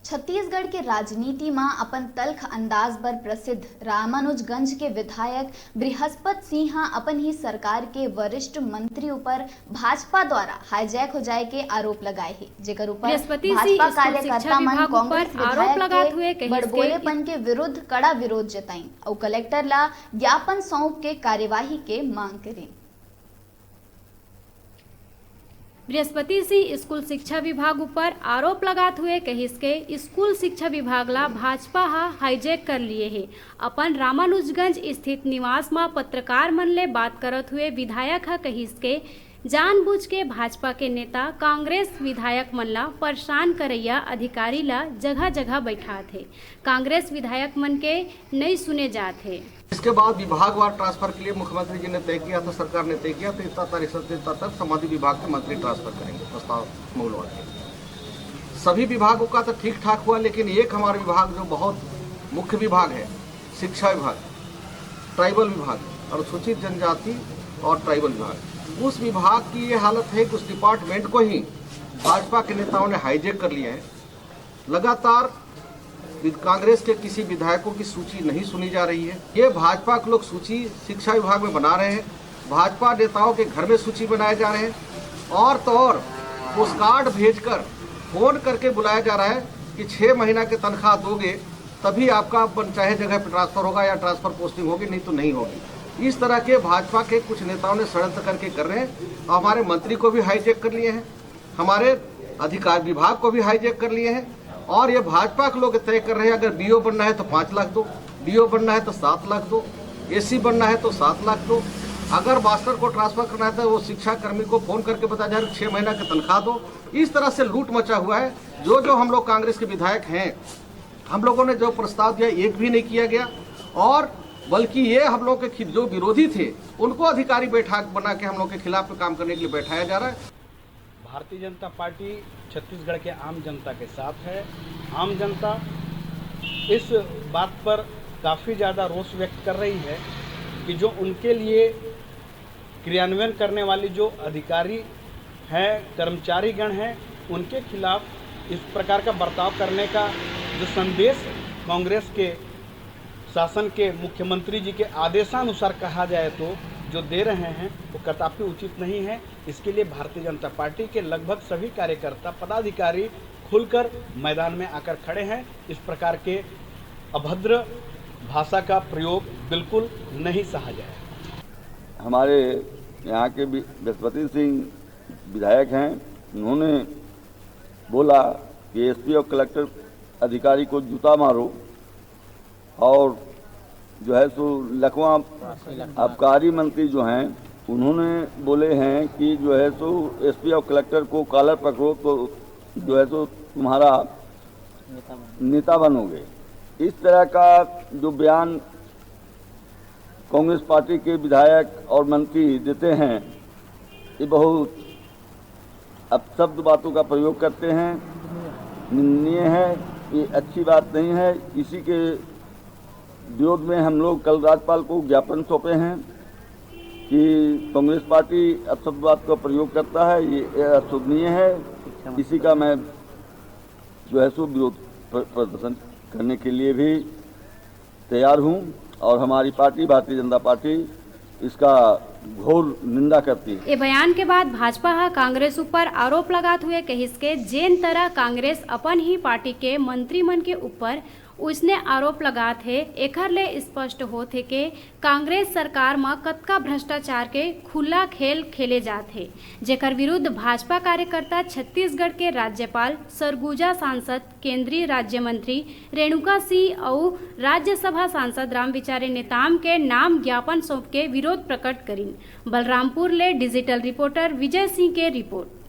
छत्तीसगढ़ के राजनीति में अपन तल्ख अंदाज पर प्रसिद्ध रामानुजगंज के विधायक बृहस्पति सिंह अपन ही सरकार के वरिष्ठ मंत्री ऊपर भाजपा द्वारा हाईजैक हो जाए के आरोप लगाए हैं, जेकर ऊपर भाजपा कार्यकर्ता मन कांग्रेस विधायक के बड़बोलेपन के विरुद्ध कड़ा विरोध जताई और कलेक्टर ला ज्ञापन सौंप के कार्यवाही के मांग करें। बृहस्पति सिंह स्कूल शिक्षा विभाग ऊपर आरोप लगाते हुए कहिस के स्कूल शिक्षा विभाग ला भाजपा हाईजैक कर लिए है। अपन रामानुजगंज स्थित निवास में पत्रकार मन ले बात करत हुए विधायक कहिस के जानबूझ के भाजपा के नेता कांग्रेस विधायक मन ला परेशान करैया अधिकारी ला जगह जगह बैठा थे। कांग्रेस विधायक मन के नहीं सुने जाते। इसके बाद विभागवार ट्रांसफर के लिए मुख्यमंत्री जी ने तय किया था, सरकार ने तय किया था इतना तारीख से इतना तक संबंधित विभाग के मंत्री ट्रांसफर करेंगे प्रस्ताव मंगलवार के। सभी विभागों का तो ठीक ठाक हुआ, लेकिन एक हमारा विभाग जो बहुत मुख्य विभाग है, शिक्षा विभाग, ट्राइबल विभाग, अनुसूचित जनजाति और ट्राइबल विभाग, उस विभाग की ये हालत है कि उस डिपार्टमेंट को ही भाजपा के नेताओं ने हाईजैक कर लिया है। लगातार कांग्रेस के किसी विधायकों की सूची नहीं सुनी जा रही है। ये भाजपा के लोग सूची शिक्षा विभाग में बना रहे हैं, भाजपा नेताओं के घर में सूची बनाए जा रहे हैं, और तो और पोस्ट कार्ड भेजकर फोन करके बुलाया जा रहा है कि 6 महीना के तनख्वाह दोगे तभी आपका चाहे जगह पर ट्रांसफर होगा या ट्रांसफर पोस्टिंग होगी, नहीं तो नहीं होगी। इस तरह के भाजपा के कुछ नेताओं ने षड्यंत्र करके कर रहे हैं। हमारे मंत्री को भी हाईजैक कर लिए हैं, हमारे अधिकार विभाग को भी हाईजैक कर लिए हैं, और ये भाजपा के लोग तय कर रहे हैं अगर बीओ बनना है तो 5 लाख दो, डीओ बनना है तो 7 लाख दो, एसी बनना है तो 7 लाख दो, अगर मास्टर को ट्रांसफर करना है तो वो शिक्षा कर्मी को फोन करके बताया जा रहा है 6 महीना की तनख्वाह दो। इस तरह से लूट मचा हुआ है। जो हम लोग कांग्रेस के विधायक हैं, हम लोगों ने जो प्रस्ताव दिया एक भी नहीं किया गया, और बल्कि ये हम लोग के जो विरोधी थे उनको अधिकारी बैठक बना के हम लोग के खिलाफ काम करने के लिए बैठाया जा रहा है। भारतीय जनता पार्टी छत्तीसगढ़ के आम जनता के साथ है। आम जनता इस बात पर काफ़ी ज़्यादा रोष व्यक्त कर रही है कि जो उनके लिए क्रियान्वयन करने वाली जो अधिकारी हैं, कर्मचारीगण हैं, उनके खिलाफ इस प्रकार का बर्ताव करने का जो संदेश कांग्रेस के शासन के मुख्यमंत्री जी के आदेशानुसार कहा जाए तो जो दे रहे हैं वो कदापि उचित नहीं है। इसके लिए भारतीय जनता पार्टी के लगभग सभी कार्यकर्ता पदाधिकारी खुलकर मैदान में आकर खड़े हैं। इस प्रकार के अभद्र भाषा का प्रयोग बिल्कुल नहीं सहा जाए। हमारे यहाँ के बृहस्पति सिंह विधायक हैं, उन्होंने बोला कि एसपी और कलेक्टर अधिकारी को जूता मारो, और जो है सो लखवा आबकारी मंत्री जो हैं उन्होंने बोले हैं कि जो है सो एसपी और कलेक्टर को कॉलर पकड़ो तो जो है सो तुम्हारा नेता बनोगे। इस तरह का जो बयान कांग्रेस पार्टी के विधायक और मंत्री देते हैं, ये बहुत अपशब्द बातों का प्रयोग करते हैं, निंदनीय है, ये अच्छी बात नहीं है। इसी के विरोध में हम लोग कल राज्यपाल को ज्ञापन सौंपे हैं कि कांग्रेस पार्टी अपशब्दवाद का प्रयोग करता है, ये अशोभनीय है। इसी का मैं जो है सो विरोध प्रदर्शन करने के लिए भी तैयार हूं, और हमारी पार्टी भारतीय जनता पार्टी इसका घोर निंदा करती है। ये बयान के बाद भाजपा कांग्रेस ऊपर आरोप लगाते हुए कहिस के जेन तरह कांग्रेस अपन ही पार्टी के मंत्री मन के ऊपर उसने आरोप लगा थे, एकर ले स्पष्ट होते कि कांग्रेस सरकार में कतका भ्रष्टाचार के खुला खेल खेले जाते, जेकर विरुद्ध भाजपा कार्यकर्ता छत्तीसगढ़ के राज्यपाल, सरगुजा सांसद, केंद्रीय राज्य मंत्री रेणुका सिंह और राज्यसभा सांसद रामविचारे नेताम के नाम ज्ञापन सौंप के विरोध प्रकट करीन। बलरामपुर ले डिजिटल रिपोर्टर विजय सिंह के रिपोर्ट।